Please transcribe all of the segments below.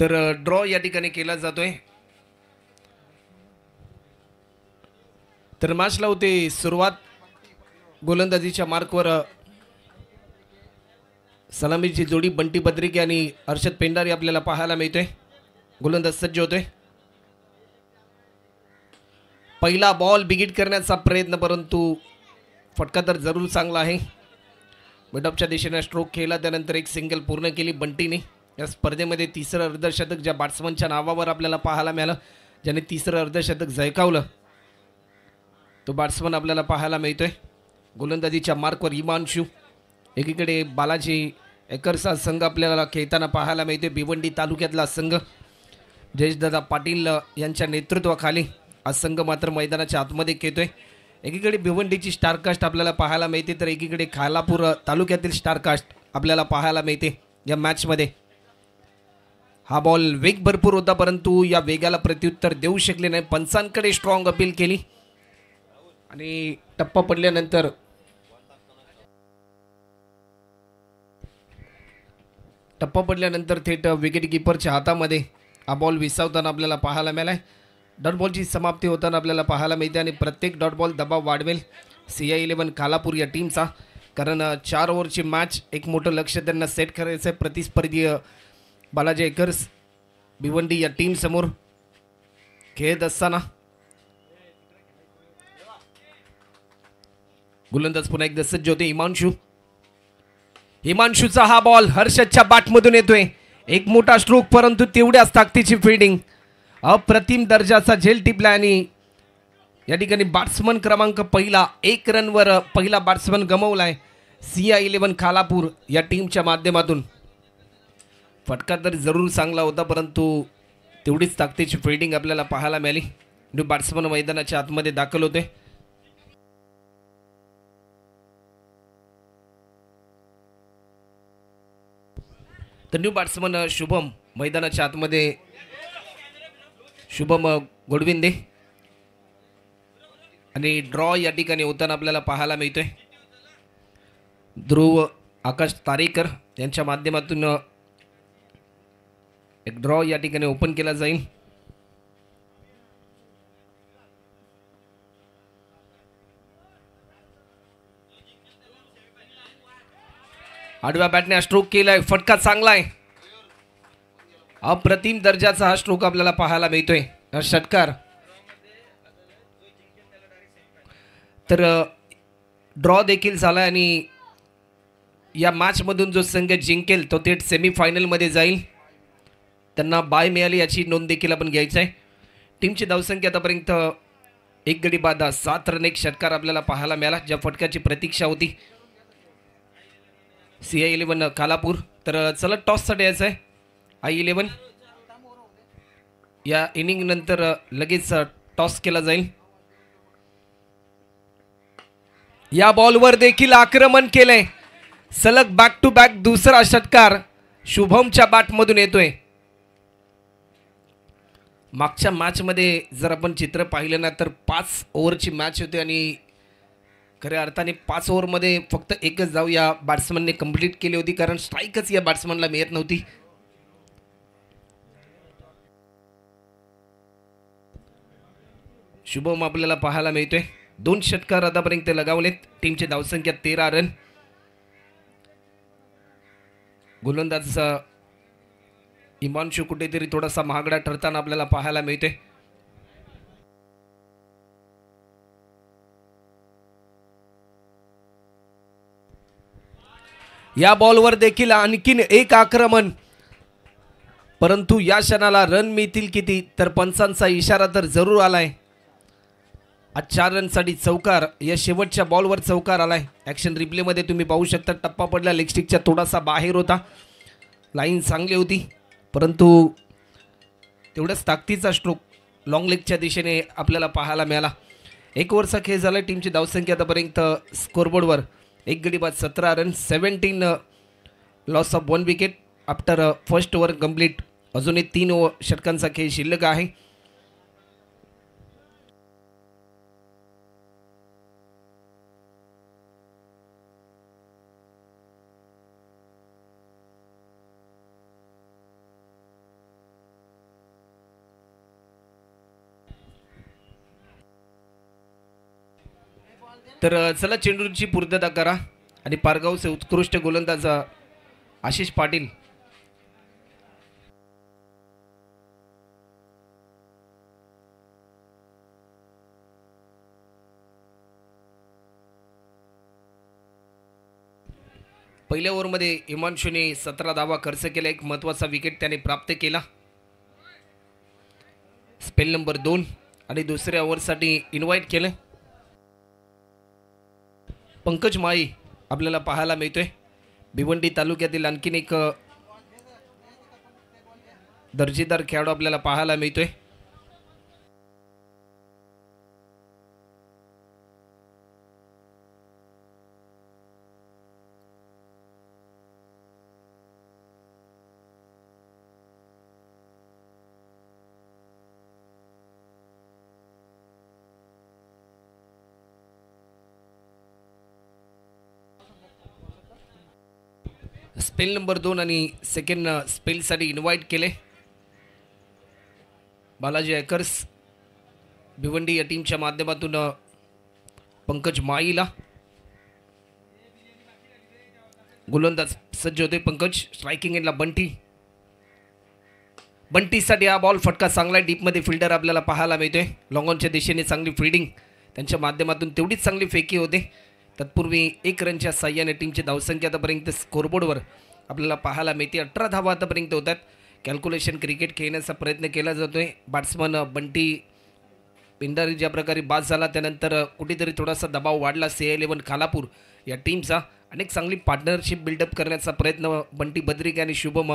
तर ड्रॉ या ठिकाणी केला जातोय. तर मॅचला होते सुरुवात. गोलंदाजीच्या मार्कवर सलामीची जोडी बंटी बद्रिके आणि हर्षद पेंडारी आपल्याला पाहायला मिळतोय. गोलंदाज सज्ज होतोय. पहिला बॉल बिगिट करण्याचा प्रयत्न, परंतु फटका तर जरूर चांगला आहे. मिडऑफच्या दिशेने स्ट्रोक केला, त्यानंतर एक सिंगल पूर्ण केली बंटीने. या स्पर्धेमध्ये तिसरं अर्धशतक ज्या बॅट्समनच्या नावावर आपल्याला पाहायला मिळालं, ज्याने तिसरं अर्धशतक झळकावलं, तो बॅट्समन आपल्याला पाहायला मिळतोय. गोलंदाजीच्या मार्कवर हिमांशू. एकीकडे बालाजी एकरचा संघ आपल्याला खेळताना पाहायला मिळतोय. भिवंडी तालुक्यातला संघ जयेशदादा पाटील यांच्या नेतृत्वाखाली हा संघ मात्र मैदानाच्या आतमध्ये खेळतोय. एकीकडे भिवंडीची स्टारकास्ट आपल्याला पाहायला मिळते, तर एकीकडे खालापूर तालुक्यातील स्टारकास्ट आपल्याला पाहायला मिळते. या मॅचमध्ये हा बॉल वेग भरपूर होता, परंतु या वेगाला प्रत्युत्तर देऊ शकले नाही. पंचांकडे स्ट्रॉंग अपील केली आणि टप्पा पडल्यानंतर थेट विकेट किपरच्या हातामध्ये हा बॉल विसावताना आपल्याला पाहायला मिळाला. डॉट बॉलची समाप्ती होताना आपल्याला पाहायला मिळते आणि प्रत्येक डॉट बॉल दबाव वाढवेल CI11 खालापूर या टीमचा. कारण 4 ओव्हरची मॅच, एक मोठं लक्ष त्यांना सेट करायचं आहे. प्रतिस्पर्धी बालाजी एकर्स भिवंडी या टीमसमोर खेळत असताना गोलंदाज पुन्हा एकदा सज्ज होते. हिमांशूचा हा बॉल हर्षदच्या बॅटमधून येतोय. एक मोठा स्ट्रोक, परंतु तेवढ्याच ताकदीची फिल्डिंग. अप्रतिम दर्जाचा झेल टिपला आणि या ठिकाणी बॅट्समन क्रमांक पहिला 1 रनवर पहिला बॅट्समन गमावलाय CI11 खालापूर या टीमच्या माध्यमातून. फटका तर जरूर चांगला होता, परंतु तेवढीच ताकदीची फिल्डिंग आपल्याला पाहायला मिळाली. न्यू बॅट्समन मैदानाच्या आतमध्ये दाखल होते. तर न्यू बॅट्समन शुभम मैदानाच्या आतमध्ये. शुभम गोडविंदे आणि ड्रॉ या ठिकाणी होताना आपल्याला पाहायला मिळतोय. ध्रुव आकाश तारेकर यांच्या माध्यमातून एक ड्रॉ या ठिकाणी ओपन केला जाईल. आडव्या बॅटने स्ट्रोक केलाय, फटका चांगला आहे. अप्रतिम दर्जाचा हा स्ट्रोक आपल्याला पाहायला मिळतोय. षटकार. तर ड्रॉ देखील झाला आणि या मॅचमधून जो संघ जिंकेल तो थेट सेमीफायनलमध्ये जाईल. त्यांना बाय मिळाली याची नोंद देखील आपण घ्यायचं आहे. टीमची धावसंख्या आतापर्यंत 1 गडी बाद 7 रन, एक षटकार आपल्याला पाहायला मिळाला. ज्या फटक्याची प्रतीक्षा होती CI11 खालापूर. तर चला टॉससाठी यायचं आहे. I11 या इनिंग नंतर लगेच टॉस केला जाईल. या बॉलवर देखील आक्रमण केलंय. सलग बॅक टू बॅक दुसरा षटकार शुभमच्या बॅटमधून येतोय. मागच्या मॅचमध्ये जर आपण चित्र पाहिलं ना, तर 5 ओव्हरची मॅच होती आणि खऱ्या अर्थाने 5 ओव्हरमध्ये फक्त एकच धाव या बॅट्समनने कंप्लीट केली होती, कारण स्ट्राईकच या बॅट्समनला मिळत नव्हती. शुभम आपल्याला पाहायला मिळतोय. 2 षटकार आतापर्यंत लगावलेत. टीमची धावसंख्या 13 रन. गोलंदाज हिमांशू कुठेतरी थोडासा महागडा ठरताना आपल्याला पाहायला मिळतोय. या बॉलवर देखील आणखीन एक आक्रमण, परंतु या क्षणाला रन मिळतील किती, तर पंचांचा इशारा तर जरूर आलाय. आज 4 रनसाठी चौकार. या शेवटच्या बॉलवर चौकार आलाय. ॲक्शन रिप्लेमध्ये तुम्ही पाहू शकता. टप्पा पडला, लेगस्टिकच्या थोडासा बाहेर होता. लाईन चांगली होती, परंतु तेवढ्याच ताकदीचा स्ट्रोक लॉंग लेगच्या दिशेने आपल्याला पाहायला मिळाला. 1 ओव्हरचा खेळ झाला. टीमची धावसंख्या आतापर्यंत स्कोरबोर्डवर 1 गडी बाद 17 run, 17 loss of 1 wicket after first over complete. अजूनही 3 षटकांचा खेळ शिल्लक आहे. तर चला चेंडूची पूर्तता करा आणि पारगावचे उत्कृष्ट गोलंदाज आशिष पाटील पहिल्या ओव्हरमध्ये हिमांशूने 17 धावा खर्च केला. एक महत्त्वाचा विकेट त्याने प्राप्त केला. स्पेल नंबर 2 आणि दुसऱ्या ओव्हरसाठी इन्व्हाइट केलं पंकज माळी आपल्याला पाहायला मिळतोय. भिवंडी तालुक्यातील आणखीन एक दर्जेदार खेळाडू आपल्याला पाहायला मिळतोय. स्पेल नंबर 2 आणि सेकंड स्पेलसाठी इन्व्हाइट केले बालाजी ॲकर्स भिवंडी या टीमच्या माध्यमातून पंकज माईला. गोलंदाज सज्ज होते पंकज. स्ट्रायकिंग एंडला बंटीसाठी हा बॉल फटका चांगला डीपमध्ये फिल्डर आपल्याला पाहायला मिळतोय. लॉंगॉनच्या दिशेने चांगली फिल्डिंग त्यांच्या माध्यमातून तेवढीच चांगली फेकी होते. तत्पूर्वी 1 रनच्या साह्याने टीमची धावसंख्या आतापर्यंत स्कोरबोर्डवर आपल्याला पाहायला मिळते. 18 धावा आतापर्यंत होतात. कॅल्क्युलेशन क्रिकेट खेळण्याचा प्रयत्न केला जातोय. बॅट्समन बंटी पिंडारी ज्या प्रकारे बाद झाला त्यानंतर कुठेतरी थोडासा दबाव वाढला CI11 खालापूर या टीमचा. अनेक चांगली पार्टनरशिप बिल्डअप करण्याचा प्रयत्न बंटी बद्रिक आणि शुभम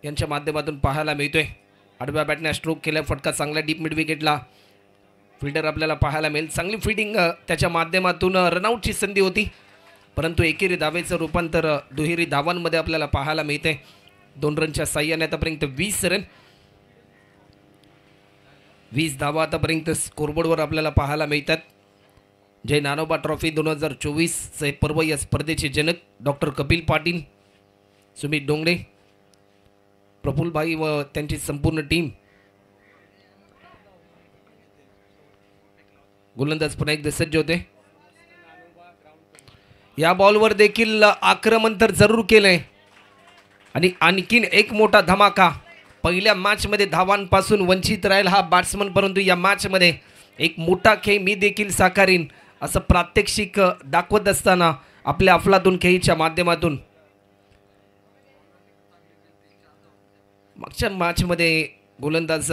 यांच्या माध्यमातून पाहायला मिळतोय. आडव्या बॅटने स्ट्रोक केला. फटका चांगला डीप मिड विकेटला फिल्डर आपल्याला पाहायला मिळेल. चांगली फिल्डिंग त्याच्या माध्यमातून रनआउटची संधी होती परंतु एकेरी धावेचं रूपांतर दुहेरी धावांमध्ये आपल्याला पाहायला मिळते. 2 रनच्या साह्याने आतापर्यंत 20 रन 20 धावा आतापर्यंत स्कोरबोर्डवर आपल्याला पाहायला मिळतात. जय नानोबा ट्रॉफी 2024चे पर्व या स्पर्धेचे जनक डॉक्टर कपिल पाटील, सुमित डोंगरे, प्रफुल्लभाई व त्यांची संपूर्ण टीम. गोलंदाज पुन्हा एकदा सज्ज होते. या बॉलवर देखील आक्रमण तर जरूर केलंय आणि आणखीन एक मोठा धमाका. पहिल्या मॅचमध्ये धावांपासून वंचित राहील हा बॅट्समन परंतु या मॅचमध्ये एक मोठा खेळ मी देखील साकारीन असं प्रात्यक्षिक दाखवत असताना आपल्या अफलातून खेळीच्या माध्यमातून मागच्या मॅचमध्ये गोलंदाज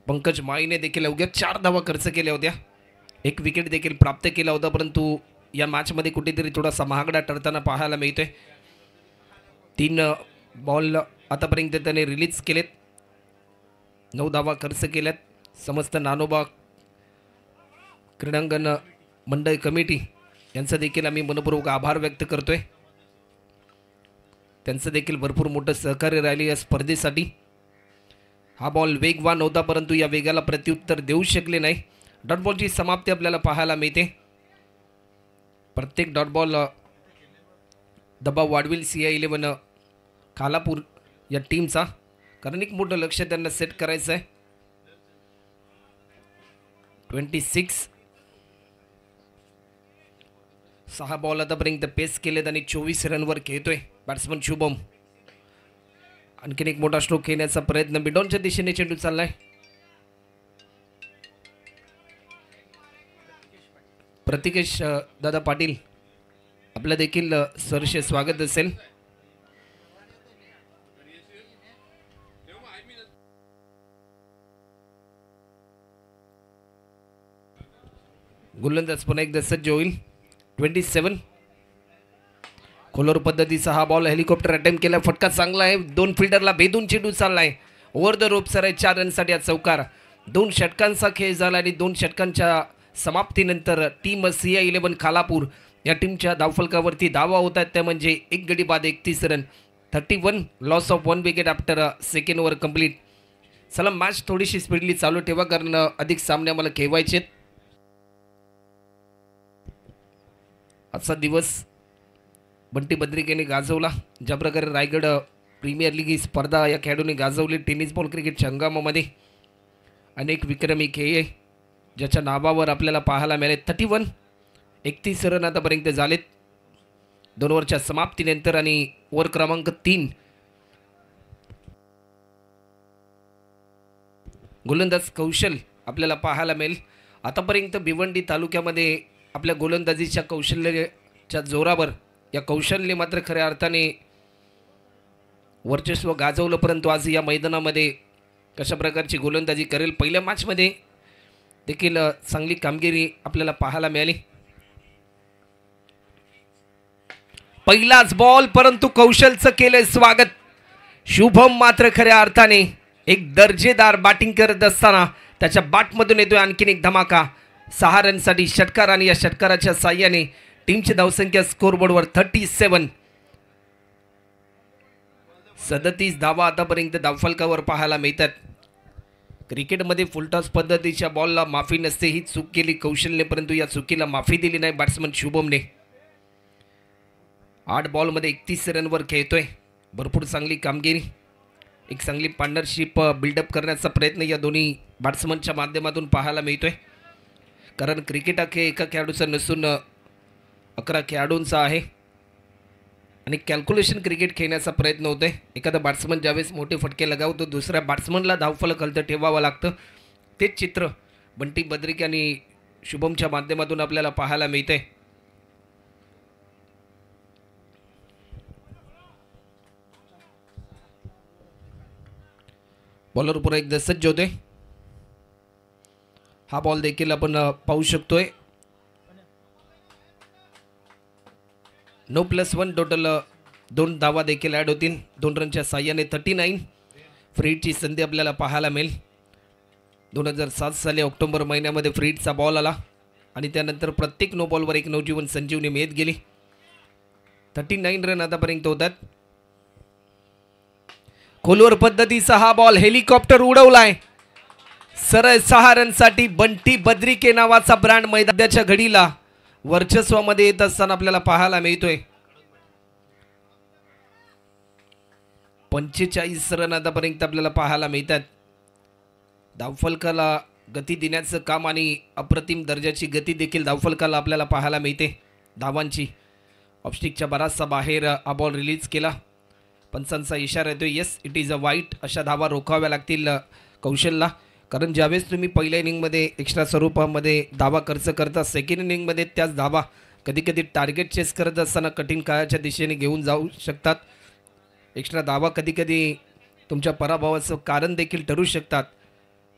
पंकज माईने देखील अवघ्या 4 धावा खर्च केल्या होत्या. 1 विकेट देखील प्राप्त केला होता परंतु या मॅचमध्ये कुठेतरी थोडासा महागडा ठरताना पाहायला मिळतोय. 3 बॉल आतापर्यंत त्याने रिलीज केलेत. 9 धावा खर्च केल्यात. समस्त नानोबा क्रीडांगण मंडळ कमिटी यांचा देखील आम्ही मनपूर्वक आभार व्यक्त करतोय. त्यांचं देखील भरपूर मोठं सहकार्य राहिले या स्पर्धेसाठी. हा बॉल वेगवान होता परंतु या वेगाला प्रत्युत्तर देऊ शकले नाही. डॉट बॉलची समाप्ती आपल्याला पाहायला मिळते. प्रत्येक डॉट बॉल दबाव वाढवेल CI11 खालापूर या टीमचा कारण एक मोठं लक्ष त्यांना सेट करायचं आहे. 26 6 बॉल आतापर्यंत पेस केलेत आणि 24 रनवर खेळतोय बॅट्समन शुभम. आणखीन एक मोठा स्ट्रोक खेळण्याचा प्रयत्न मिडॉनच्या दिशेने चेंडू चाललाय. प्रतिकेश दादा पाटील आपलं देखील सहर्ष स्वागत असेल. गोलंदाज पुन्हा एकदा सज्ज होईल. 27 खोलवर पद्धतीचा हा बॉल हेलिकॉप्टर अटेम्प्ट केला. फटका चांगला आहे. 2 फिल्डरला भेदून चेंडू चाललाय. ओव्हर द रोप सर आहे. 4 रनसाठी हा चौकार. 2 षटकांचा खेळ झाला आणि 2 षटकांच्या समाप्तीनंतर टीम CI11 खालापूर या टीमच्या धावफलकावरती धावा होत आहेत त्या म्हणजे 1 गडी बाद 31 run. 31 loss of 1 wicket after second over complete. चला मॅच थोडीशी स्पीडली चालू ठेवा कारण अधिक सामने आम्हाला खेळवायचे. आजचा दिवस बंटी बद्रिक यांनी गाजवला. ज्या प्रकारे रायगड प्रीमियर लीग ही स्पर्धा या खेळाडूंनी गाजवली. टेनिस बॉल क्रिकेटच्या हंगामामध्ये अनेक विक्रमी खेळ ज्याच्या नावावर आपल्याला पाहायला मिळाले. 31 31 रन आतापर्यंत झालेत 2 ओव्हरच्या समाप्तीनंतर आणि ओव्हर क्रमांक 3 गोलंदाज कौशल आपल्याला पाहायला मिळेल. आतापर्यंत भिवंडी तालुक्यामध्ये आपल्या गोलंदाजीच्या कौशल्याच्या जोरावर या कौशल्य मात्र खऱ्या अर्थाने वर्चस्व गाजवलं, परंतु आज या मैदानामध्ये कशा प्रकारची गोलंदाजी करेल. पहिल्या मॅचमध्ये देखील चांगली कामगिरी आपल्याला पाहायला मिळाली. पहिलाच बॉल, परंतु कौशलचं केलंय स्वागत. शुभम मात्र खऱ्या अर्थाने एक दर्जेदार बॅटिंग करत असताना त्याच्या बॅटमधून येतोय आणखीन एक धमाका. 6 रनसाठी षटकार आणि या षटकाराच्या साह्याने टीमची धावसंख्या स्कोरबोर्डवर 37. 37 धावा आतापर्यंत धावफलकावर पाहायला मिळतात. क्रिकेटमध्ये फुलटॉस पद्धतीच्या बॉलला माफी नसते, ही चूक केली कौशलने, परंतु या चुकीला माफी दिली नाही बॅट्समन शुभमने. 8 बॉलमध्ये 31 रनवर खेळतोय. भरपूर चांगली कामगिरी, एक चांगली पार्टनरशिप बिल्डअप करण्याचा प्रयत्न या दोन्ही बॅट्समनच्या माध्यमातून पाहायला मिळतोय. कारण क्रिकेट हा खेळ एका खेळाडूचा नसून 11 खेळाडूंचा आहे आणि कॅल्क्युलेशन क्रिकेट खेळण्याचा प्रयत्न होतोय. एखादा बॅट्समन ज्यावेळेस मोठे फटके लगावतो दुसऱ्या बॅट्समनला धावफलक हलतं ठेवावं लागतं. तेच चित्र बंटी बद्रिक आणि शुभमच्या माध्यमातून आपल्याला पाहायला मिळतंय. बॉलर पुन्हा एकदा सज्ज होते. हा बॉल देखील आपण पाहू शकतोय. नो +1 टोटल 2 धावा देखील ॲड होतील. 2 रनच्या साह्याने 39. फ्रीडची संधी आपल्याला पाहायला मिळेल. 2007 साली ऑक्टोबर महिन्यामध्ये फ्रीडचा बॉल आला आणि त्यानंतर प्रत्येक नो बॉलवर एक नवजीवन संजीवनी मिळत गेली. 39 रन आतापर्यंत होतात. खोलवर पद्धतीचा हा बॉल हेलिकॉप्टर उडवलाय. सरळ 6 रनसाठी बंटी बद्रिके नावाचा ब्रँड मैदानाच्या घडीला वर्चस्वामध्ये येत असताना आपल्याला पाहायला मिळतोय. 45 रन आतापर्यंत आपल्याला पाहायला मिळतात. धावफलकाला गती देण्याचं काम आणि अप्रतिम दर्जाची गती देखील धावफलकाला आपल्याला पाहायला मिळते. धावांची ऑफस्टिकच्या बराचसा बाहेर हा बॉल रिलीज केला. पंचांचा इशारा येतो, येस इट इज अ वाईट. अशा धावा रोखाव्या लागतील कौशलला, कारण ज्यावेळेस तुम्ही पहिल्या इनिंगमध्ये एक्स्ट्रा स्वरूपामध्ये धावा खर्च करता, सेकंड इनिंगमध्ये त्याच धावा कधीकधी टार्गेट चेस करत असताना कठीण काळाच्या दिशेने घेऊन जाऊ शकतात. एक्स्ट्रा धावा कधीकधी तुमच्या पराभवाचं कारण देखील ठरू शकतात.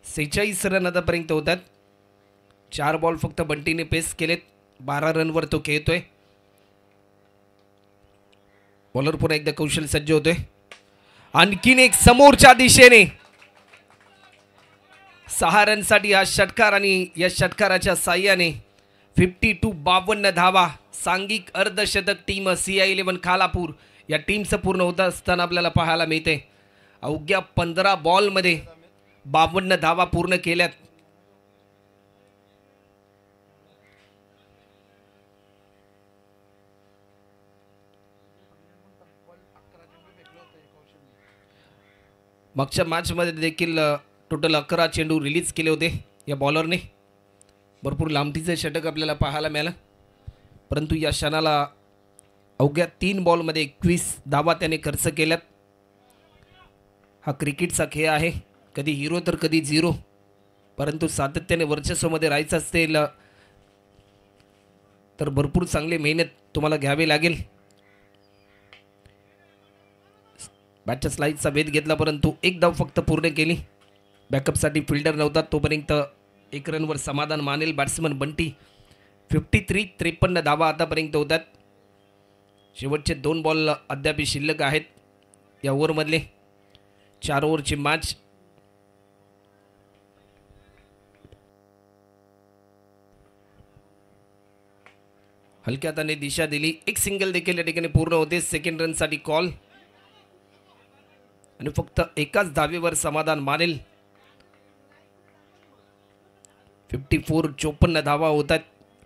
46 रन आतापर्यंत होतात. 4 बॉल फक्त बंटीने पेस केलेत. 12 रनवर तो खेळतोय. बॉलर पुन्हा एकदा कौशल सज्ज होतोय. आणखीन एक समोरच्या दिशेने 6 रनसाठी हा षटकार आणि या षटकाराच्या साह्याने 52 धावा. सांघिक अर्धशतक टीम CI11 खालापूर या टीमचं पूर्ण होत असताना आपल्याला पाहायला मिळते. अवघ्या 15 बॉलमध्ये 52 धावा पूर्ण केल्यात. मागच्या मॅचमध्ये देखील टोटल 11 चेंडू रिलीज केले होते या बॉलरने. भरपूर लांबटीचे षटक आपल्याला पाहायला मिळालं, परंतु या क्षणाला अवघ्या 3 बॉलमध्ये 21 धावा त्याने खर्च केल्यात. हा क्रिकेटचा खेळ आहे, कधी हिरो तर कधी झिरो, परंतु सातत्याने वर्चस्वामध्ये राहायचं असेल तर भरपूर चांगली मेहनत तुम्हाला घ्यावी लागेल. बॅटच्या स्लाईडचा वेध घेतला, परंतु एक धाव फक्त पूर्ण केली. बॅकअपसाठी फिल्डर नव्हता, तोपर्यंत 1 रनवर समाधान मानेल बॅट्समन बंटी. 53 धावा आतापर्यंत होतात. शेवटचे 2 बॉल अद्याप शिल्लक आहेत या ओव्हरमधले. 4 ओव्हरची मॅच. हलक्या हाताने दिशा दिली. एक सिंगल देखील या ठिकाणी पूर्ण होते. सेकंड रनसाठी कॉल आणि फक्त एकाच धावेवर समाधान मानेल. 54 धावा होतात.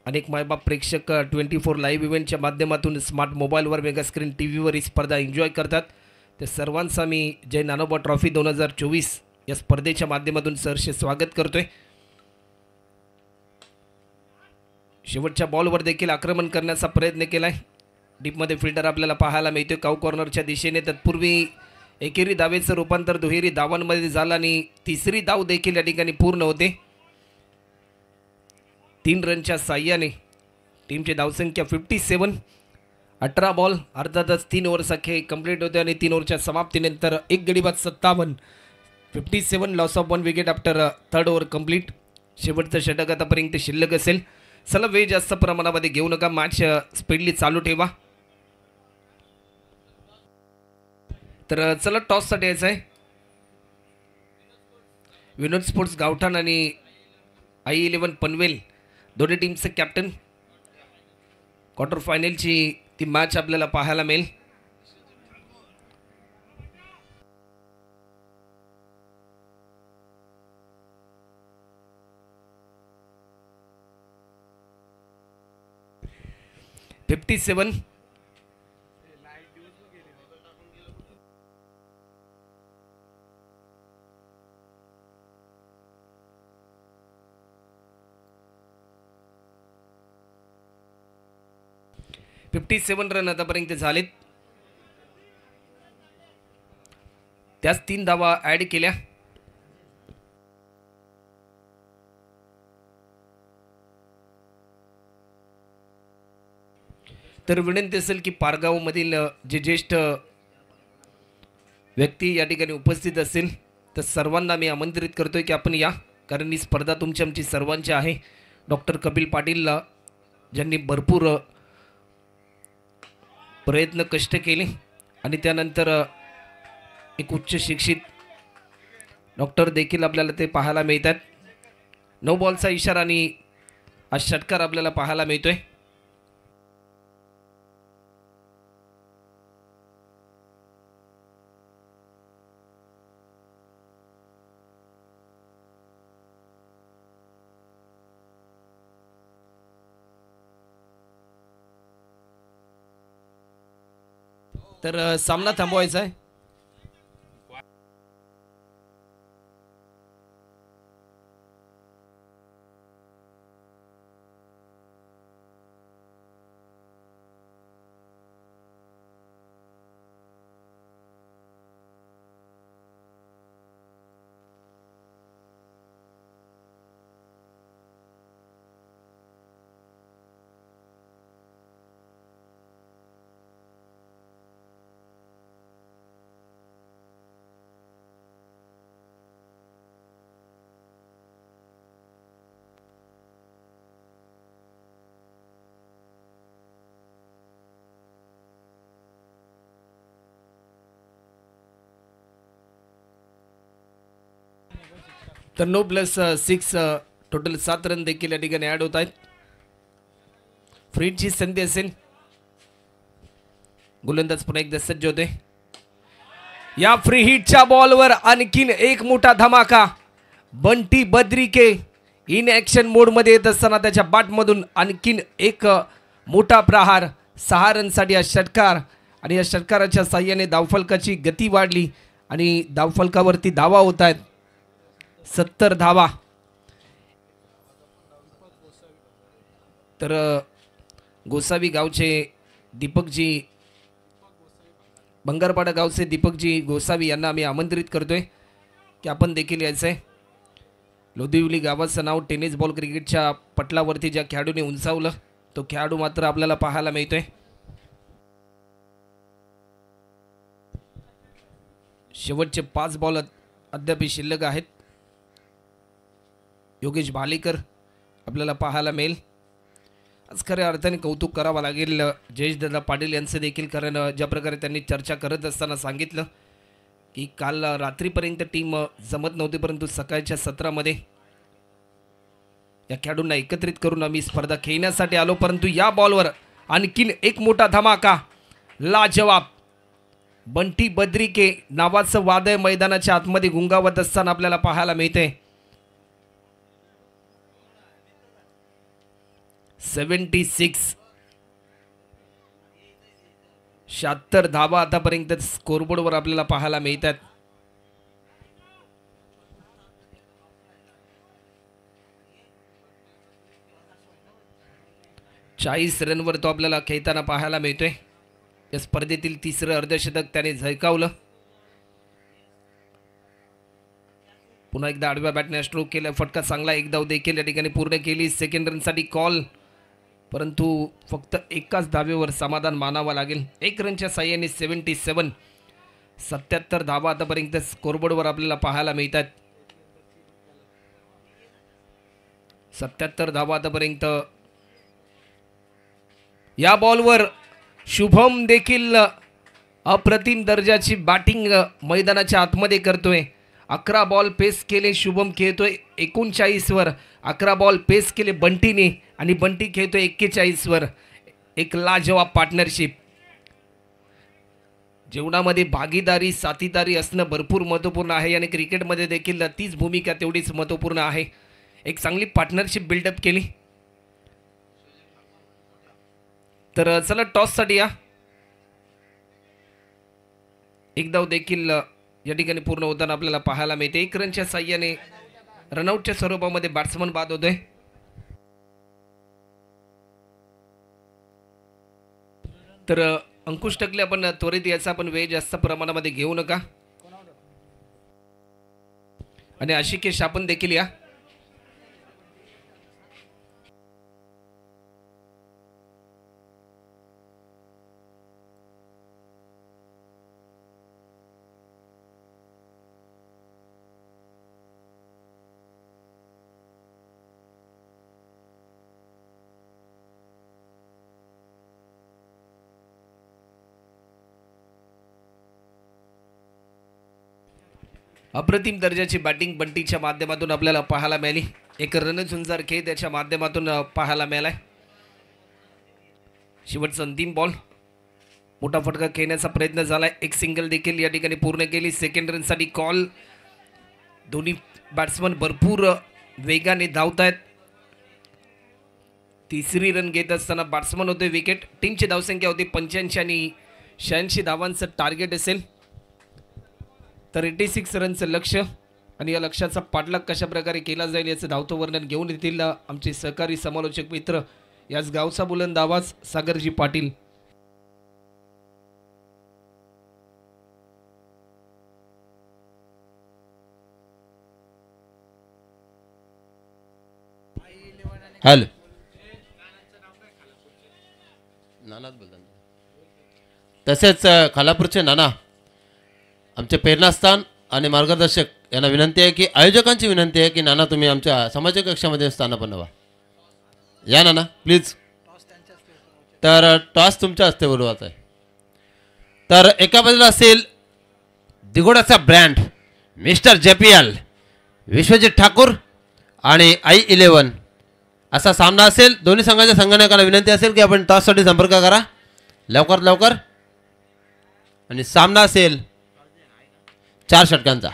अनेक मायबाप प्रेक्षक 24 लाईव्ह इव्हेंटच्या माध्यमातून स्मार्ट मोबाईलवर मेगा स्क्रीन टीव्हीवर ही स्पर्धा एन्जॉय करतात. ते सर्वांचा मी जय नानोबा ट्रॉफी 2024 या स्पर्धेच्या माध्यमातून सहर्ष स्वागत करतोय. शेवटच्या बॉलवर देखील आक्रमण करण्याचा प्रयत्न केलाय. डीपमध्ये फिल्डर आपल्याला पाहायला मिळतोय काऊ कॉर्नरच्या दिशेने. तत्पूर्वी एकेरी धावेचं रूपांतर दुहेरी धावांमध्ये झालं आणि तिसरी धाव देखील या ठिकाणी पूर्ण होते. 3 रनच्या साह्याने टीमची धावसंख्या 57. 18 बॉल अर्थातच 3 ओव्हर्स अखे कंप्लीट होते आणि 3 ओव्हरच्या समाप्तीनंतर एक गडी बाद 57. 57 loss of 1 wicket after 3rd over complete. शेवटचं षटक आतापर्यंत शिल्लक असेल. चला वेळ जास्त प्रमाणामध्ये घेऊ नका. मॅच स्पीडली चालू ठेवा. तर चला टॉससाठी यायचं आहे. विनोद स्पोर्ट्स गावठाण आणि i11 पनवेल दोन्ही टीमचे कॅप्टन. क्वार्टर फायनलची ती मॅच आपल्याला पाहायला मिळेल. $57. रन आतापर्यंत झालेत. त्याच 3 धावा ऍड केल्या. तर विनंती असेल की पारगावमधील जे ज्येष्ठ व्यक्ती या ठिकाणी उपस्थित असेल तर सर्वांना मी आमंत्रित करतोय की आपण या, कारण ही स्पर्धा तुमची आमची सर्वांची आहे. डॉक्टर कपिल पाटील ज्यांनी भरपूर प्रयत्न कष्ट केले आणि त्यानंतर एक उच्च शिक्षित डॉक्टर देखील आपल्याला ते पाहायला मिळतात. 9 बॉलचा इशारा आणि हा षटकार आपल्याला पाहायला मिळतोय. तर सामना थांबवायचा आहे. तर 9+6 टोटल 7 रन देखील या ठिकाणी ऍड होत आहेत. फ्रीडची संधी असेल. गोलंदाज पुन्हा एकदा सज्ज होते. या फ्री हिटच्या बॉलवर आणखीन एक मोठा धमाका. बंटी बद्रिके इन ॲक्शन मोडमध्ये येत असताना त्याच्या बॅटमधून आणखीन एक मोठा प्रहार. 6 रनसाठी हा षटकार आणि या षटकाराच्या साह्याने धावफलकाची गती वाढली आणि धावफलकावरती धावा होत आहेत. 70 धावा. तर गोसावी गावचे दीपकजी, बंगारपाडा गावचे दीपकजी गोसावी यांना आम्ही आमंत्रित करतोय की आपण देखील यायचं आहे. लोदिवली गावाचं नाव टेनिस बॉल क्रिकेटच्या पटलावरती ज्या खेळाडूने उंचावलं तो खेळाडू मात्र आपल्याला पाहायला मिळतोय. शेवटचे 5 बॉल अद्याप शिल्लक आहेत. योगेश भालेकर आपल्याला पाहायला मिळेल. आज खऱ्या अर्थाने कौतुक करावं लागेल जयेशदादा पाटील यांचं देखील, कारण ज्या प्रकारे त्यांनी चर्चा करत असताना सांगितलं की काल रात्रीपर्यंत टीम जमत नव्हती, परंतु सकाळच्या सत्रामध्ये या खेळाडूंना एकत्रित करून आम्ही स्पर्धा खेळण्यासाठी आलो. परंतु या बॉलवर आणखीन एक मोठा धमाका. लाजवाब. बंटी बद्रिके नावाचं वादळ मैदानाच्या आतमध्ये गुंगावत असताना आपल्याला पाहायला मिळते. 76. 76 धावा आतापर्यंत स्कोरबोर्डवर आपल्याला पाहायला मिळतात. 40 रनवर तो आपल्याला खेळताना पाहायला मिळतोय. या स्पर्धेतील तिसरं अर्धशतक त्याने झळकावलं. पुन्हा एकदा आडव्या बॅटने स्ट्रोक केला. फटका चांगला, एक धाव देखील या ठिकाणी पूर्ण केली. सेकंड रनसाठी कॉल, परंतु फक्त एकाच धावेवर समाधान मानावं लागेल. 1 रनच्या साह्याने 77 धावा आतापर्यंत स्कोरबोर्डवर आपल्याला पाहायला मिळतात. 77 धावा आतापर्यंत. या बॉलवर शुभम देखील अप्रतिम दर्जाची बॅटिंग मैदानाच्या आतमध्ये करतोय. 11 बॉल पेस केले शुभम, खेळतोय 39 वर. 11 बॉल पेस केले बंटीने आणि बंटी खेळतोय 41 वर. एक लाजवाब पार्टनरशिप. जीवनामध्ये भागीदारी, साथीदारी असणं भरपूर महत्त्वपूर्ण आहे आणि क्रिकेटमध्ये देखील तीच भूमिका तेवढीच महत्त्वपूर्ण आहे. एक चांगली पार्टनरशिप बिल्डअप केली. तर चला टॉससाठी या. एक धाव देखील या ठिकाणी पूर्ण होताना आपल्याला पाहायला मिळते. 1 रनच्या साह्याने रनआउटच्या स्वरूपामध्ये बॅट्समन बाद होतोय. तर अंकुश टकले आपण त्वरित याचा आपण वेळ जास्त प्रमाणामध्ये घेऊ नका. आणि आशिकेश आपण देखील या. अप्रतिम दर्जाची बॅटिंग बंटीच्या माध्यमातून आपल्याला पाहायला मिळाली. एक रणझुंजार खेळ त्याच्या माध्यमातून पाहायला मिळालाय. शेवटचा अंतिम बॉल, मोठा फटका खेळण्याचा प्रयत्न झालाय. एक सिंगल देखील या ठिकाणी पूर्ण केली. सेकंड रनसाठी कॉल. दोन्ही बॅट्समन भरपूर वेगाने धावतायत. तिसरी रन घेत असताना बॅट्समन होते विकेट. टीमची धावसंख्या होती 85 आणि 86 धावांचं टार्गेट असेल. तर 86 रनचं लक्ष्य आणि या लक्ष्याचा पाठलाग कशा प्रकारे केला जाईल याचं धावतं वर्णन घेऊन येतील आमचे सहकारी समालोचक मित्र, याच गावचा बुलंद आवाज सागरजी पाटील. हॅलो, नानाच बोलतात. तसेच खालापूरचे नाना आमचे प्रेरणास्थान आणि मार्गदर्शक यांना विनंती आहे की आयोजकांची विनंती आहे की नाना तुम्ही आमच्या सामाजिक कक्षामध्ये स्थानापन्न व्हा. या नाना प्लीज. तर टॉस तुमच्या हस्ते बोलवायचा आहे. तर एका बाजूला असेल दिगोडाचा brand mister JPL Vishwajit Thakur आणि I11 असा सामना असेल. दोन्ही संघाच्या संघटकांना विनंती असेल की आपण टॉससाठी संपर्क करा लवकरात लवकर. आणि सामना असेल 4 षटकांचा.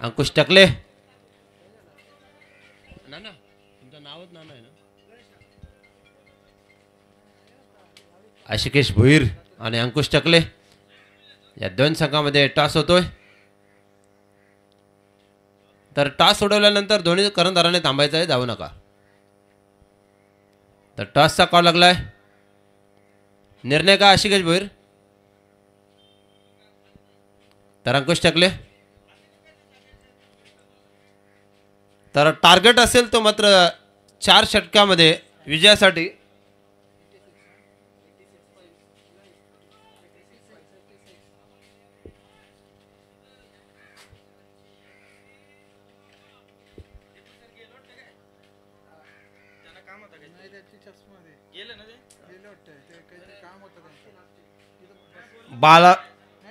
अंकुश टकले, नाना तुमचं नावच नाना आहे ना, आशिकेश भोईर आणि अंकुश टकले या दोन संघामध्ये टॉस होतोय. तर टॉस सोडवल्यानंतर दोन्ही कर्णधाराने थांबायचं आहे, जाऊ नका. तर टॉसचा कॉल लागलाय. निर्णय का आशिकेश भोईर? तर अंकुश टकले. तर टार्गेट असेल तो मात्र 4 षटकामध्ये विजयासाठी.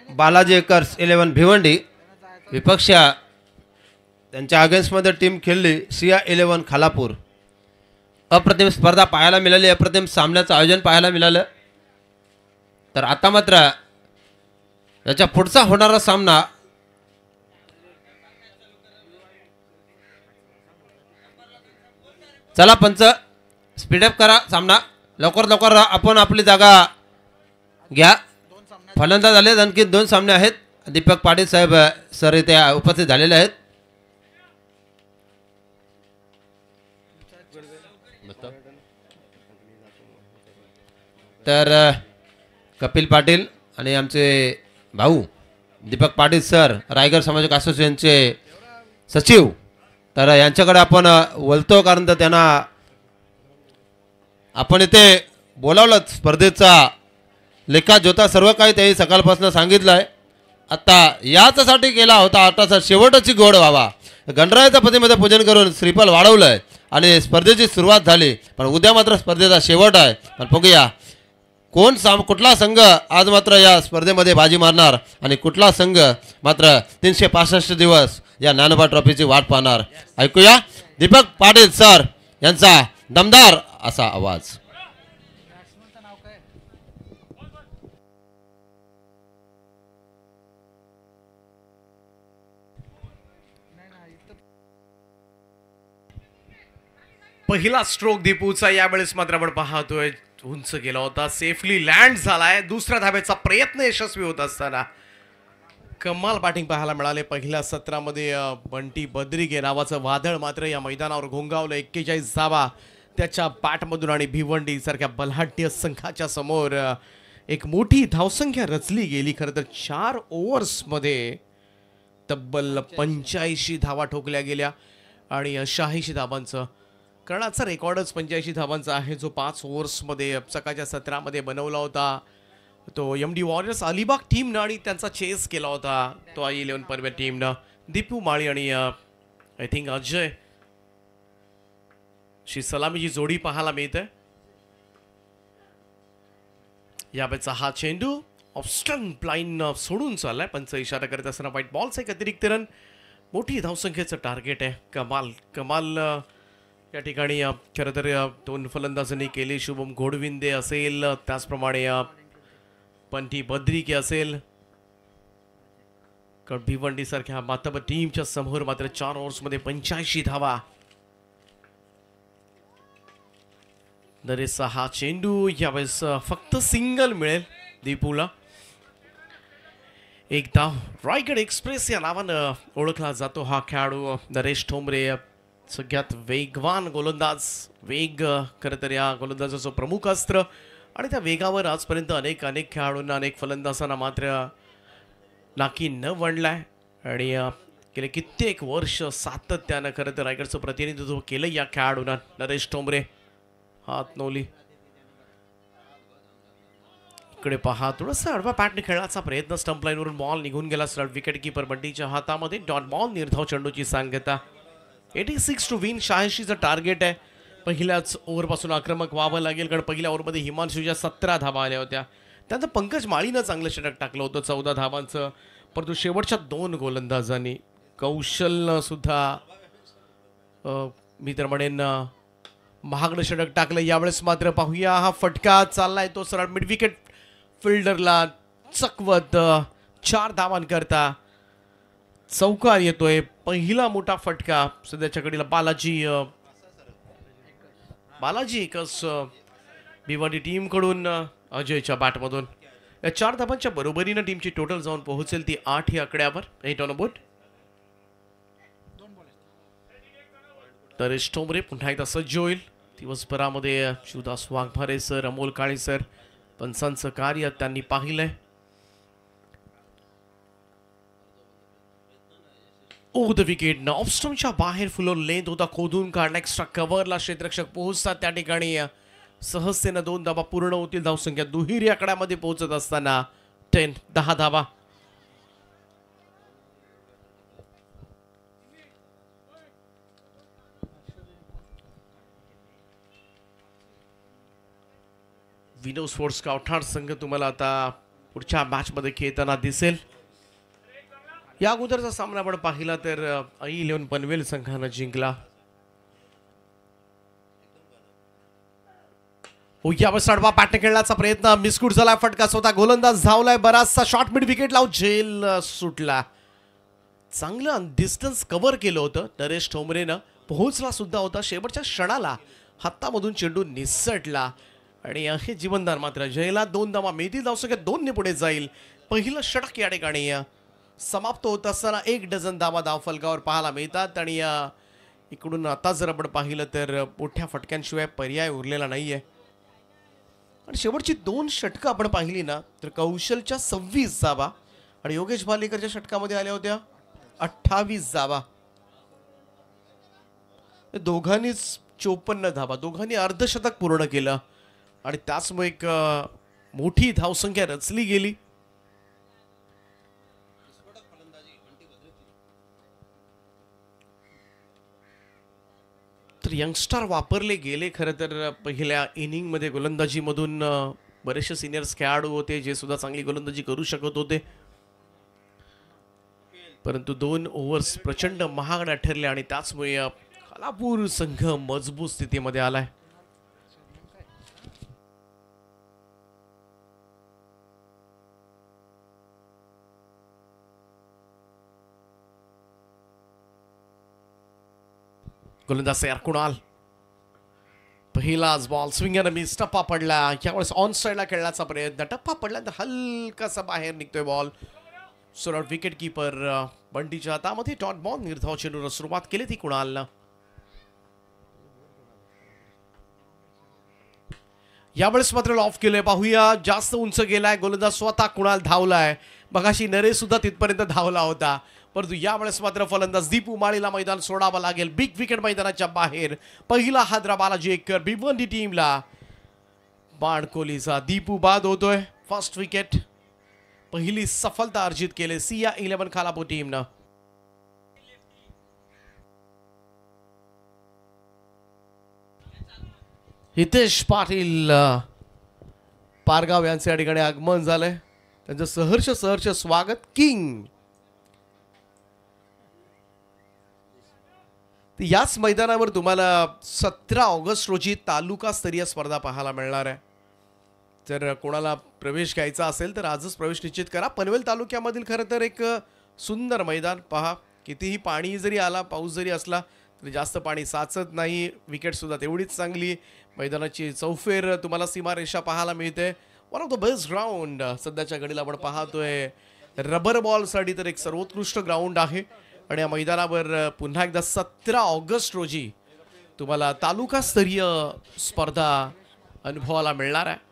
बालाजी एकर्स 11 भिवंडी विपक्ष त्यांच्या अगेन्स्टमध्ये टीम खेळली सिया 11 खालापूर. अप्रतिम स्पर्धा पाहायला मिळाली, अप्रतिम सामन्याचं आयोजन पाहायला मिळालं. तर आता मात्र याच्या पुढचा होणारा सामना चला पंच स्पीडअप करा सामना लवकर लवकर. आपण आपली जागा घ्या. फलंदाज झाले, आणखी 2 सामने आहेत. दीपक पाटील साहेब सर इथे उपस्थित झालेले आहेत. तर कपिल पाटील आणि आमचे भाऊ दीपक पाटील सर रायगड सामाजिक असोसिएशनचे सचिव, तर यांच्याकडे आपण वळतो, कारण तर त्यांना आपण इथे बोलावलं स्पर्धेचा लेखाजोखा सर्व काही त्यांनी सकाळपासून सांगितलं आहे. आता याच्यासाठी केला होता आताचा शेवटची गोड व्हावा, गणरायाच्या प्रतिमेचं पूजन करून श्रीफल वाढवलं आहे आणि स्पर्धेची सुरुवात झाली. पण उद्या मात्र स्पर्धेचा शेवट आहे. पण बघूया कोण कुठला संघ आज मात्र या स्पर्धेमध्ये बाजी मारणार आणि कुठला संघ मात्र 365 दिवस या ज्ञानोबा ट्रॉफीची वाट पाहणार. ऐकूया दीपक पाटील सर यांचा दमदार असा आवाज. पहिला स्ट्रोक दीपूचा यावेळेस मात्र आपण पाहतोय उंच गेला होता, सेफली लँड झालाय. दुसऱ्या धाब्याचा प्रयत्न यशस्वी होत असताना कमाल बॅटिंग पाहायला मिळाले. पहिल्या सत्रामध्ये बंटी बद्रिगे नावाचं वादळ मात्र या मैदानावर घोंगावलं. 41 धावा त्याच्या बॅटमधून आणि भिवंडी सारख्या बलाढ्य संघाच्या समोर एक मोठी धावसंख्या रचली गेली. खरं तर 4 ओव्हर्समध्ये तब्बल 85 धावा ठोकल्या गेल्या आणि 86 धावांचं करण्याचा रेकॉर्डच 85 धावांचा आहे, जो 5 ओव्हर्समध्ये सकाळच्या सत्रामध्ये बनवला होता. तो MD वॉरियर्स अलिबाग टीमनं आणि त्यांचा चेस केला होता तो I11 पनवेल टीमनं. दीपू माळी आणि आय थिंक अजय शी सलामीची जोडी पाहायला मिळते. यावेळेचा हा चेंडू ऑफ स्टंप लाईन सोडून चाललाय. पंच इशारा करत असताना व्हाईट बॉलचा एक अतिरिक्त रन, मोठी धावसंख्येचं टार्गेट आहे. कमाल कमाल या ठिकाणी खरं तर 2 फलंदाजांनी केले. शुभम घोडविंदे असेल, त्याचप्रमाणे पंटी बद्रिके असेल. भिवंडी सारख्या मातबर टीमच्या समोर मात्र 4 ओव्हर्समध्ये 85 धावा. दरेचा हा चेंडू यावेळेस फक्त सिंगल मिळेल दीपूला. एक धाव. रायगड एक्सप्रेस या नावानं ओळखला जातो हा खेळाडू नरेश ठोंबरे. सगळ्यात वेगवान गोलंदाज. वेग खरं तर या गोलंदाजाचं प्रमुख अस्त्र आणि त्या वेगावर आजपर्यंत अनेक खेळाडूंना, अनेक फलंदाजांना मात्र नाकी न वणलाय आणि गेले कित्येक वर्ष सातत्यानं खरं तर रायगडचं प्रतिनिधित्व केलं या खेळाडूंना. नरेश ठोंबरे हात नवली. इकडे पहा, थोडासा आडवा पॅटने खेळण्याचा प्रयत्न. स्टंप लाईनवरून बॉल निघून गेला. सरळ विकेट कीपर बंटीच्या हातामध्ये. डॉट बॉल, निर्धाव चेंडूची सांगता. 86 टू विन 86चं टार्गेट आहे. पहिल्याच ओव्हरपासून आक्रमक व्हावं लागेल, कारण पहिल्या ओव्हरमध्ये हिमांशूच्या 17 धावा आल्या होत्या. त्यानंतर पंकज माळीनं चांगलं षटक टाकलं होतं 14 धावांचं. परंतु शेवटच्या 2 गोलंदाजांनी, कौशलनं सुद्धा मी तर म्हणेन महागडं षटक टाकलं. यावेळेस मात्र पाहूया, हा फटका चाललाय तो सरळ मिड विकेट फिल्डरला चकवत 4 धावांकरता चौकार येतोय. पहिला मोठा फटका सध्याच्या घडीला बालाजी एकच भिवंडी टीमकडून अजयच्या बॅटमधून. या 4 धावांच्या बरोबरीनं टीमची टोटल जाऊन पोहोचेल ती 8 या आकड्यावर. 8 on a board. Naresh Thombre पुन्हा एकदा सज्ज होईल. दिवसभरामध्ये शिवदास वाघमारे सर, अमोल काळे सर, पंचांचं कार्य त्यांनी पाहिलंय. ओव्हर द विकेट ऑफ स्टंपच्या बाहेर फुलोर लेंथ होता, खोदून काढला. एक्स्ट्रा कव्हरला क्षेत्ररक्षक पोहोचतात. त्या ठिकाणी सहजतेनं 2 धावा पूर्ण होतील. धावसंख्या दुहेरी आकड्यामध्ये पोहोचत असताना 10 धावा. विनो स्पोर्ट्स कावठाण संघ तुम्हाला आता पुढच्या मॅच मध्ये खेळताना दिसेल. या अगोदरचा सामना आपण पाहिला तर I11 पनवेल संघानं जिंकला. यावेळेस आडवा पॅटर्न खेळण्याचा प्रयत्न मिसकूट झाला. फटका स्वतः गोलंदाज धावलाय. बराचसा शॉर्ट मिड विकेट लावून झेल सुटला. चांगलं डिस्टन्स कव्हर केलं होतं नरेश ठोंबरेनं. पोहोचला सुद्धा होता. शेवटच्या क्षणाला हातामधून चेंडू निसटला आणि हे जीवनदान मात्र जयला 2 धावा मिळतील. धावसंख्या 2 ने पुढे जाईल. पहिलं षटक या ठिकाणी समाप्त होत असताना 1 डझन धावा धावफलकावर पाहायला मिळतात. आणि इकडून आता जर आपण पाहिलं तर मोठ्या फटक्यांशिवाय पर्याय उरलेला नाहीये. आणि शेवटची 2 षटकं आपण पाहिली ना तर कौशलच्या 26 धावा आणि योगेश भालेकरच्या षटकामध्ये आल्या होत्या 28 धावा. दोघांनीच 54 धावा, दोघांनी अर्धशतक पूर्ण केलं आणि त्याचमुळे एक मोठी धावसंख्या रचली गेली. तर यंगस्टर वापरले गेले खरं तर पहिल्या इनिंगमध्ये गोलंदाजीमधून बरेचसे सिनियर्स खेळाडू होते जे सुद्धा चांगली गोलंदाजी करू शकत होते, परंतु 2 ओव्हर्स प्रचंड महागड्या ठरल्या आणि त्याचमुळे कोल्हापूर संघ मजबूत स्थितीमध्ये आलाय. गोलंदाज तयार कुणाल, पहिलाच बॉल स्विंगर मिस, टप्पा पडला. यावेळेस ऑन साइडला खेळण्याचा प्रयत्न, टप्पा पडल्यानंतर हलकासा बाहेर निघतोय बॉल. सरळ विकेट किपर बंटीच्या हातामध्ये डॉट बॉल. निर्धाव चेंडूला सुरुवात केली ती कुणालनं. यावेळेस मात्र ऑफ केलंय, पाहूया जास्त उंच गेलाय गोलंदाज स्वतः कुणाल धावलाय. मगाशी नरेश सुद्धा तिथपर्यंत धावला होता, परंतु यावेळेस मात्र फलंदाज दीपू माळीला मैदान सोडावं लागेल. बिग विकेट मैदानाच्या बाहेर. पहिला हादरा बालाजी एककर भिवंडी टीमला. बाणकोलीचा दीपू बाद होतोय. फर्स्ट विकेट, पहिली सफलता अर्जित केली सिया 11 खालापूर टीमनं. हितेश पाटील पारगाव यांचे या ठिकाणी आगमन झालंय. त्यांचं सहर्ष स्वागत. किंग याच मैदानावर तुम्हाला 17 ऑगस्ट रोजी तालुका स्तरीय स्पर्धा पाहायला मिळणार आहे. जर कोणाला प्रवेश घ्यायचा असेल तर आजच प्रवेश निश्चित करा. पनवेल तालुक्यामधील खरं तर एक सुंदर मैदान पहा. कितीही पाणी जरी आला, पाऊस जरी असला तरी जास्त पाणी साचत नाही. विकेट सुद्धा तेवढीच चांगली. मैदानाची चौफेर तुम्हाला सीमारेषा पाहायला मिळते. One of the best ground सध्याच्या घडीला आपण पाहतोय. रबर बॉलसाठी तर एक सर्वोत्कृष्ट ग्राउंड आहे आणि या मैदानावर पुन्हा एकदा 17 ऑगस्ट रोजी तुम्हाला तालुकास्तरीय स्पर्धा अनुभवायला मिळणार आहे.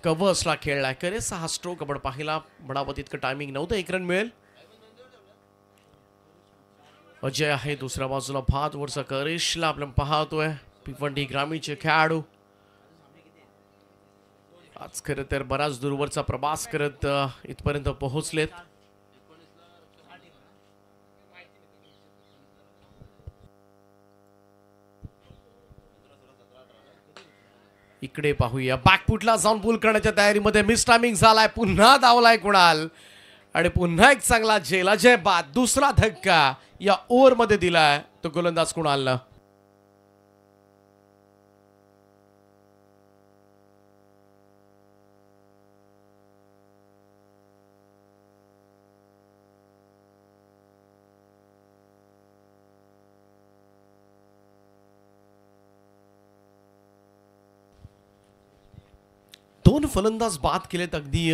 कव्हर्सला खेळलाय. करेचा हा स्ट्रोक आपण पाहिला, म्हणावं तितकं टायमिंग नव्हतं. 1 रन मिळेल. अजय आहे दुसऱ्या बाजूला. भात वरचा करेशला आपण पाहतोय. भिवंडी ग्रामीणचे खेळाडू आज खरं तर बराच दूरवरचा प्रवास करत इथपर्यंत पोहोचलेत. इकडे पाहूया. बॅकफुटला जाऊन पूल करण्याच्या तयारीमध्ये मिस टायमिंग झालाय. पुन्हा धावलाय कुणाल आणि पुन्हा एक चांगला झेलाजय बाद. दुसरा धक्का या ओव्हर मध्ये दिलाय तो गोलंदाज कुणालनं. दोन फलंदाज बाद केलेत. अगदी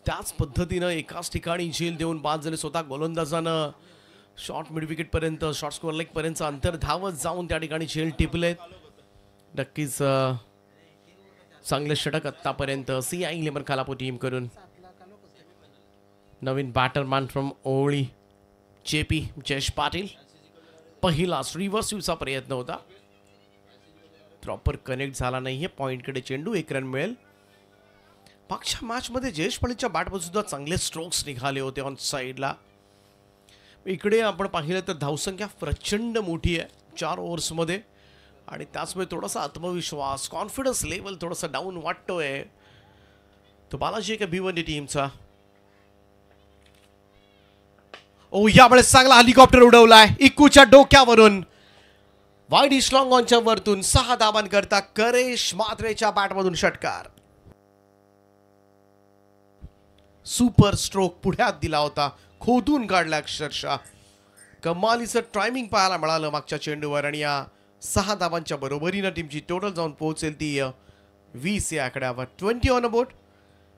त्याच पद्धतीनं एकाच ठिकाणी झेल देऊन बाद झाले. स्वतः गोलंदाजानं शॉर्ट मिड विकेट पर्यंत, शॉर्ट स्कोअर लेग पर्यंत अंतर धावत जाऊन त्या ठिकाणी झेल टिपलेत. नक्कीच चांगले षटक आतापर्यंत सिया 11 खालापूर टीम करून. नवीन बॅटरमॅन फ्रॉम ओळी जेपी जयेश पाटील. पहिला रिव्हर्सिव्हचा प्रयत्न होता, प्रॉपर कनेक्ट झाला नाहीये. पॉइंटकडे चेंडू. 1 रन मिळेल. मागच्या मॅचमध्ये जयेश पाटीलच्या बॅटमध्ये सुद्धा चांगले स्ट्रोक्स निघाले होते ऑन साईडला. इकडे आपण पाहिलं तर धावसंख्या प्रचंड मोठी आहे 4 ओव्हर्समध्ये आणि त्याचमुळे थोडासा आत्मविश्वास, कॉन्फिडन्स लेवल थोडासा डाऊन वाटतोय तो बालाजी का भिवंडी टीमचा. ओ यावेळेस चांगला हेलिकॉप्टर उडवलाय इक्कूच्या डोक्यावरून. वाईड इस्लॉंग ऑनच्या वरतून 6 धावांकरता करेश म्हात्रेच्या बॅटमधून षटकार. सुपर स्ट्रोक पुढ्यात दिला होता, खोदून काढला अक्षरशः. कमालीचं टायमिंग पाहायला मिळालं मागच्या चेंडूवर आणि या 6 धावांच्या बरोबरीनं टीमची टोटल जाऊन पोहोचेल ती 20 या आकड्यावर. 20 ऑन अ बोर्ड.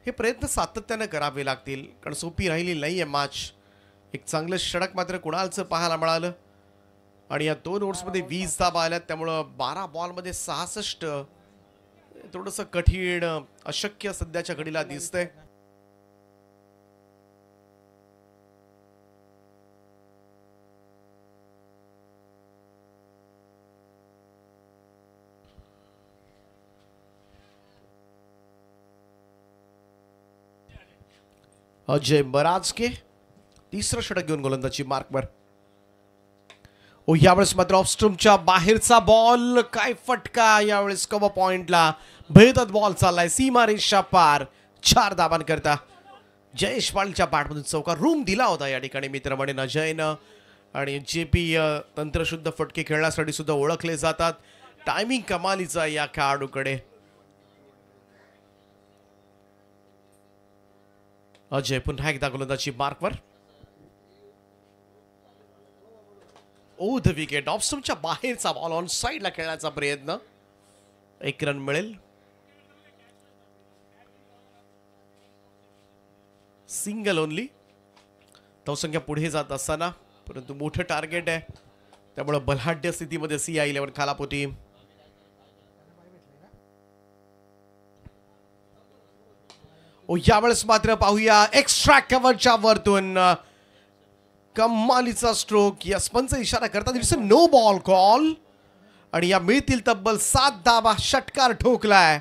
हे प्रयत्न सातत्यानं करावे लागतील कारण सोपी राहिली नाहीये मॅच. एक चांगलं षटक मात्र कुणालचं पाहायला मिळालं आणि या 2 ओव्हर्समध्ये 20 धावा आल्यात, त्यामुळं 12 बॉलमध्ये 66 थोडंसं कठीण अशक्य सध्याच्या घडीला दिसतंय. अजय मराजके तिसरं षटक घेऊन गोलंदाजी मार्कवर. ओ यावेळेस मात्र ऑफ स्टंपच्या बाहेरचा बॉल, काय फटका यावेळेस कव्हर पॉइंटला भेदत बॉल चाललाय सीमारेषा पार. 4 धावांकरता जयेश पाळच्या बॅटमधून चौकार रूम दिला होता या ठिकाणी मित्रमंडळी अजयनं. आणि JP तंत्रशुद्ध फटके खेळण्यासाठी सुद्धा ओळखले जातात. टायमिंग कमालीचा या खेळाडूकडे. अजय पुन्हा एकदा गोलंदाजी मार्कवर. ओ द विकेट, ऑफ स्टंपच्या बाहेरचा बॉल ऑन साइडला खेळण्याचा प्रयत्न, 1 रन मिळेल. Single only. धावसंख्या पुढे जात असताना परंतु मोठं टार्गेट आहे, त्यामुळे बलाढ्य स्थितीमध्ये CI11 खालापोटी. ओ यावेळेस मात्र पाहूया एक्स्ट्रा कव्हरच्या वरतून कमालीचा स्ट्रोक. या स्पंच इशारा करतात it's a no ball call. आणि या मिळतील तब्बल 7 धावा. षटकार ठोकलाय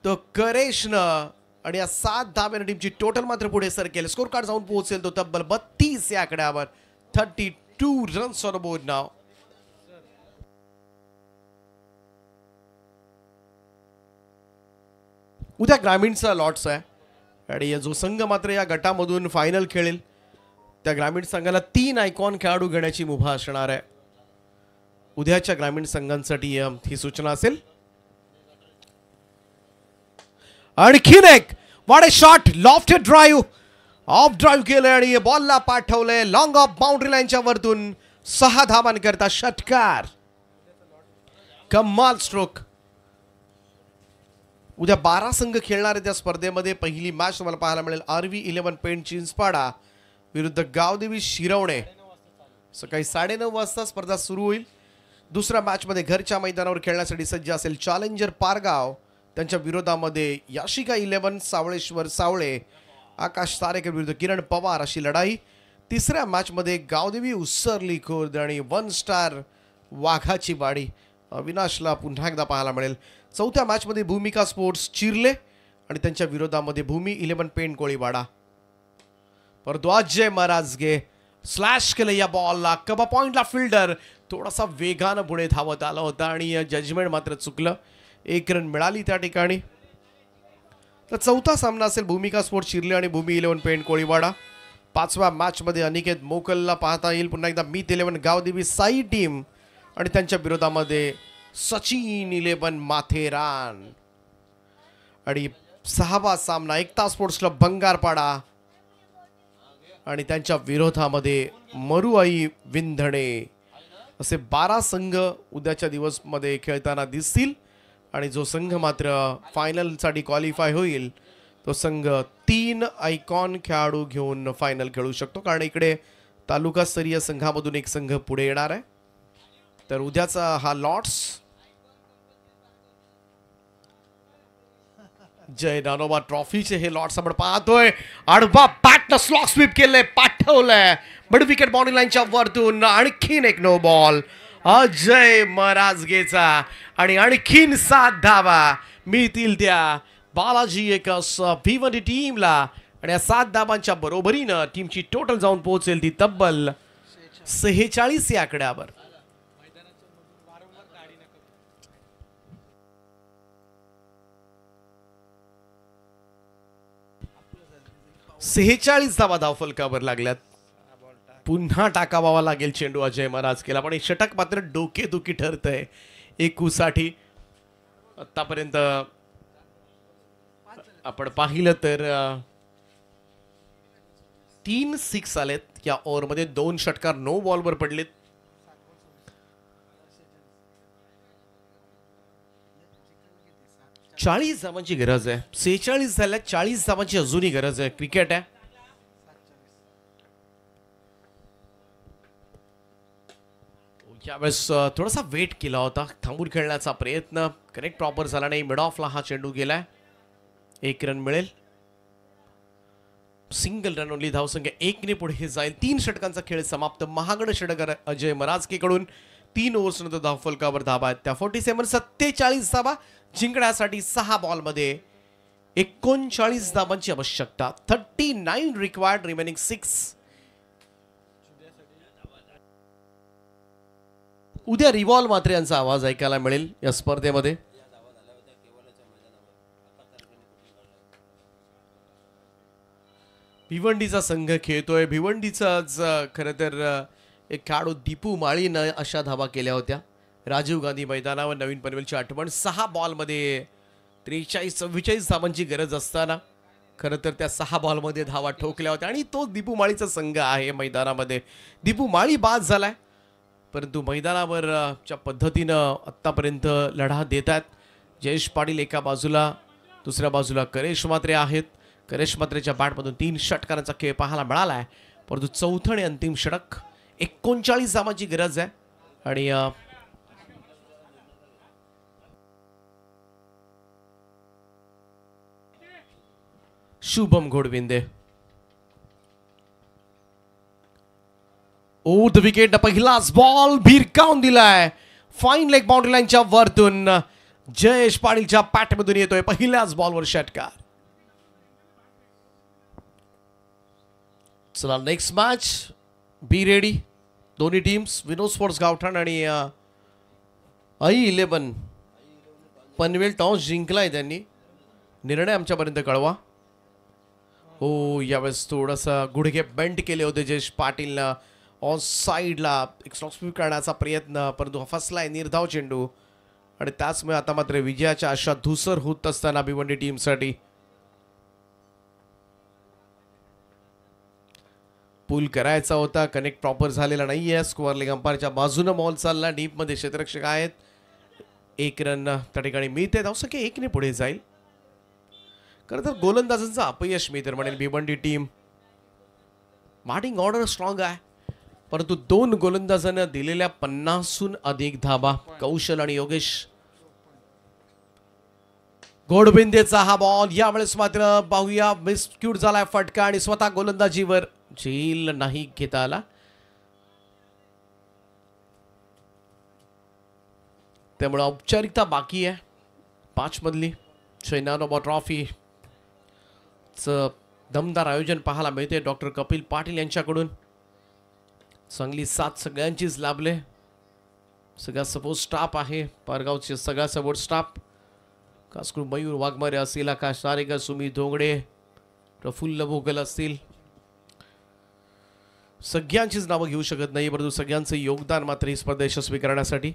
तो करेशनं. आणि या 7 धाव्याने टीमची टोटल मात्र पुढे सरकेल. स्कोर कार्ड जाऊन पोहोचेल तो तब्बल 32 या आकड्यावर. 32 रन्स ऑन बोर्ड नाव. उद्या ग्रामीणचा लॉट्स आहे आणि जो संघ मात्र या गटामधून फायनल खेळेल त्या ग्रामीण संघाला 3 आयकॉन खेळाडू घेण्याची मुभा असणार आहे. उद्याच्या ग्रामीण संघांसाठी ही सूचना असेल. आणखीन एक वाडे shot, lofted drive, of drive केलं आणि बॉलला पाठवलंय लॉंग ऑफ बाउंड्री लाईनच्या वरतून. 6 धावांकरता षटकार. कमाल स्ट्रोक. उद्या 12 संघ खेळणार आहे त्या स्पर्धेमध्ये. पहिली मॅच तुम्हाला पाहायला मिळेल RV11 पेंट चिंचपाडा विरुद्ध गावदेवी शिरवणे. सकाळी 9:30 वाजता स्पर्धा सुरू होईल. दुसऱ्या मॅच मध्ये घरच्या मैदानावर खेळण्यासाठी सज्ज असेल चॅलेंजर पारगाव. त्यांच्या विरोधामध्ये याशिका 11 सावळेश्वर सावळे, आकाश तारेकर विरुद्ध किरण पवार अशी लढाई. तिसऱ्या मॅच मध्ये गावदेवी उसरली खुर्द आणि 1 स्टार वाघाची वाडी अविनाशला पुन्हा एकदा पाहायला मिळेल. चौथ्या मॅच मध्ये भूमिका स्पोर्ट्स चिरले आणि त्यांच्या विरोधामध्ये भूमी 11 पेंट कोळीवाडा. परंतु अजय मराजगे स्लॅश केलं या बॉलला. कबा पॉइंटला फिल्डर थोडासा वेगानं पुढे धावत आला होता आणि जजमेंट मात्र चुकलं. 1 रन मिळाली त्या ठिकाणी. तर चौथा सामना असेल भूमिका स्पोर्ट्स चिरले आणि भूमी 11 पेंट कोळीवाडा. 5व्या मॅच मध्ये अनिकेत मोकलला पाहता येईल पुन्हा एकदा मीत 11 गावदेवी साई टीम आणि त्यांच्या विरोधामध्ये सचिन 11 माथेरान. आणि 6वा सामना एकता स्पोर्ट्स क्लब बंगारपाडा आणि त्यांच्या विरोधामध्ये मरुआई विंधणे. असे 12 संघ उद्याच्या दिवसमध्ये खेळताना दिसतील. आणि जो संघ मात्र फायनलसाठी क्वालिफाय होईल तो संघ 3 आयकॉन खेळाडू घेऊन फायनल खेळू शकतो, कारण इकडे तालुकास्तरीय संघामधून एक संघ पुढे येणार आहे. तर उद्याचा हा लॉट्स जय नानोबा ट्रॉफीचे हे लॉट्स आपण पाहतोय. आडवा बॅटनं स्लॉक स्वीप केलंय, पाठवलंय बड विकेट बाउंड्री लाईनच्या वरतून. आणखीन एक नो बॉल अजय मराजगेचा आणि आणखीन 7 धावा मिळतील त्या बालाजी एकस भिवंडी टीमला. आणि या 7 धावांच्या बरोबरीनं टीमची टोटल जाऊन पोहोचेल ती तब्बल 46 या आकड्यावर. सेहेचाळीस धावा धावफलकावर लागल्यात. पुन्हा टाकावा लागेल चेंडू अजय मराजकेला, पण षटक मात्र डोकेदुखी ठरतंय एकूसाठी. आतापर्यंत आपण पाहिलं तर 3 6 आलेत या ओव्हरमध्ये. 2 षटकार नो बॉलवर पडलेत. चाळीस धावांची गरज आहे. 46 झाल्या, 40 धावांची अजूनही गरज आहे. क्रिकेट आहे. यावेळेस थोडासा वेट केला होता, थांबून खेळण्याचा प्रयत्न, करेक्ट प्रॉपर झाला नाही. मिड ऑफला हा चेंडू गेलाय. 1 रन मिळेल. Single run only. धावसंख्या 1 पुढे जाईल. 3 षटकांचा खेळ समाप्त. महागड षटकार अजय मराजकेकडून. 3 ओव्हर्सनंतर धावफलकावर धाबा आहेत त्या 47 धाबा जिंकण्यासाठी 6 बॉलमध्ये 39 धाबांची आवश्यकता. 39 रिक्वायर्ड, रिमेनिंग 6. उद्या रिव्हॉल्व मात्र यांचा आवाज ऐकायला मिळेल या स्पर्धेमध्ये. भिवंडीचा संघ खेळतोय. भिवंडीचाच खरं तर एक खेळाडू दीपू माळीनं अशा धावा केल्या होत्या राजीव गांधी मैदानावर. नवीन पनवेलची आठवण. 6 बॉलमध्ये 43-44 धावांची गरज असताना खरं तर त्या 6 बॉलमध्ये धावा ठोकल्या होत्या आणि तो दीपू माळीचा संघ आहे मैदानामध्ये. दीपू माळी बाद झालाय, परंतु मैदानावर च्या पद्धतीनं आत्तापर्यंत लढा देत आहेत. जयेश पाटील एका बाजूला, दुसऱ्या बाजूला करेश म्हात्रे आहेत. करेश म्हात्रेच्या बॅटमधून 3 षटकारांचा खेळ पाहायला मिळाला आहे, परंतु चौथं आणि अंतिम षटक. 39 धावांची गरज आहे आणि शुभम घोडविंदे ओ द विकेट. पहिलाच बॉल भिरकावून दिलाय. फाईन लेग बाउंड्री लाईनच्या वरतून जयेश पाटीलच्या पॅटमधून येतोय पहिल्याच बॉलवर षटकार. चला नेक्स्ट मॅच. Be ready. दोन्ही टीम्स विनोद स्पोर्ट्स गावठाण आणि i11 पनवेल टॉस जिंकलाय त्यांनी. निर्णय आमच्यापर्यंत कळवा. हो, यावेळेस थोडासा गुडघे बेंड केले होते जयेश पाटीलनं. ऑन साईडला एक स्टॉक स्वीप करण्याचा प्रयत्न, परंतु फसलाय निर्धाव चेंडू आणि त्याचमुळे आता मात्र विजयाच्या आशा धुसर होत असताना भिवंडी टीमसाठी. पूल करायचा होता, कनेक्ट प्रॉपर झालेला नाहीये. स्कोअर लेग अंपायरच्या बाजूनं बॉल चालला. डीपमध्ये क्षेत्ररक्षक आहेत. 1 रन त्या ठिकाणी मिळते. धावसंख्या 1 पुढे जाईल. खरं तर गोलंदाजांचं अपयश मी तर म्हणेल. Bhiwandi team batting order strong आहे, परंतु 2 गोलंदाजांना दिलेल्या 50हून अधिक धाबा. कौशल आणि योगेश. घोडबिंदेचा हा बॉल यावेळेस मात्र पाहूया मिसक्यूट झालाय फटका आणि स्वतः गोलंदाजीवर झेल नाही घेता आला. त्यामुळे औपचारिकता बाकी आहे 5 मधली. चैनानोबा ट्रॉफी दमदार आयोजन पाहायला मिळते डॉक्टर कपिल पाटील यांच्याकडून. चांगली साथ सगळ्यांचीच लाभले. सगळा सपोर्ट स्टाफ आहे. पारगावचे सगळा सपोर्ट स्टाफ, खास करून मयूर वाघमारे असतील, आकाश सारेकर, सुमी धोंगडे, प्रफुल्ल भोगल असतील, सगळ्यांचीच नावं घेऊ शकत नाही, परंतु सगळ्यांचं योगदान मात्र ही स्पर्धा यशस्वी करण्यासाठी.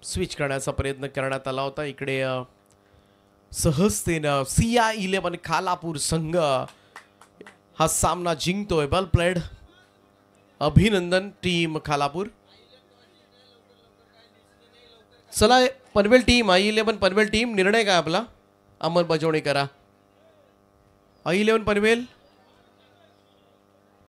स्विच करण्याचा प्रयत्न करण्यात आला होता. इकडे सहजतेनं CI11 खालापूर संघ हा सामना जिंकतोय. वेल प्लेड. अभिनंदन टीम खालापूर. चला Panvel team, i11 Panvel team, निर्णय काय आपला अंमलबजावणी करा. i11 पनवेल